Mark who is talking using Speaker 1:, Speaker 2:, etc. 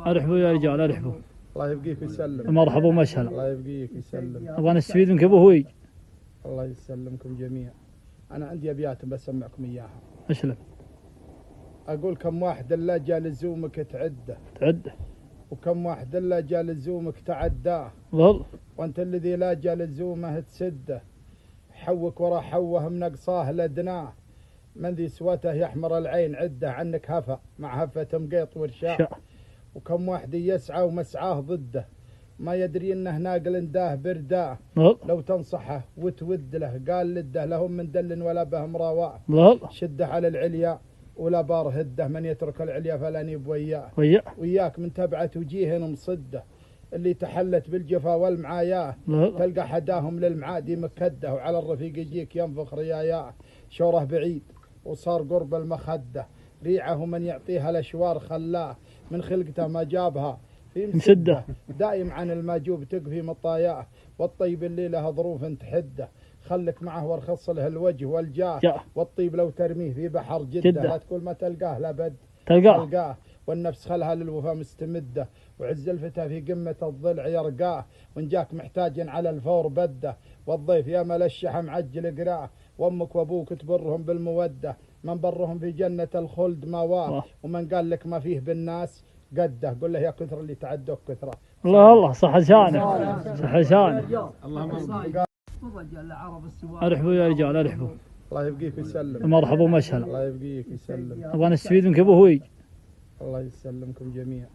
Speaker 1: ارحبوا يا رجال ارحبوا.
Speaker 2: الله يبقيك ويسلم.
Speaker 1: مرحبا ومسهلا.
Speaker 2: الله يبقيك ويسلم.
Speaker 1: ابغى نستفيد منك ابو هوي.
Speaker 2: الله يسلمكم جميعا. انا عندي ابيات بسمعكم اياها.
Speaker 1: اسلم.
Speaker 2: اقول كم واحد الا جا لزومك تعده.
Speaker 1: تعده.
Speaker 2: وكم واحد الا جا لزومك تعداه.
Speaker 1: ظل.
Speaker 2: وانت الذي لا جا لزومه تسده. حوك ورا حوه منقصاه لدناه. من ذي سوته يحمر العين عده عنك هفا مع هفة مقيط ورشاء. وكم واحد يسعى ومسعاه ضده. ما يدري انه ناقل داه برداه. لو تنصحه وتود له قال لده لهم من دل ولا به مراواه. شده على العليا ولا بار هده. من يترك العليا فلا نيب وياه. وياك من تبعة وجيه مصده. اللي تحلت بالجفا والمعاياه. تلقى حداهم للمعادي مكده. وعلى الرفيق يجيك ينفخ رياياه. شوره بعيد وصار قرب المخده. ريعه من يعطيها الاشوار خلاه. من خلقته ما جابها في مسده. دايم عن الماجوب تقفي مطاياه. والطيب اللي له ظروف تحده. خلك معه وارخص له الوجه والجاه. والطيب لو ترميه في بحر جده. لا تقول ما تلقاه لابد تلقاه. والنفس خلها للوفا مستمده. وعز الفتى في قمة الضلع يرقاه. وان جاك محتاج على الفور بده. والضيف يا ملشحه معجل قراه. وامك وابوك تبرهم بالموده. من برهم في جنة الخلد ماواه. ومن قال لك ما فيه بالناس قده. قل له يا كثر اللي تعدوك كثره.
Speaker 1: الله الله صح لسانه صح لسانه.
Speaker 2: اللهم
Speaker 1: ارحبوا يا رجال ارحبوا.
Speaker 2: الله يبقيك ويسلم.
Speaker 1: مرحبا ومسهلا.
Speaker 2: الله يبقيك ويسلم.
Speaker 1: ابغى نستفيد منك ابو هوي.
Speaker 2: الله يسلمكم جميعا.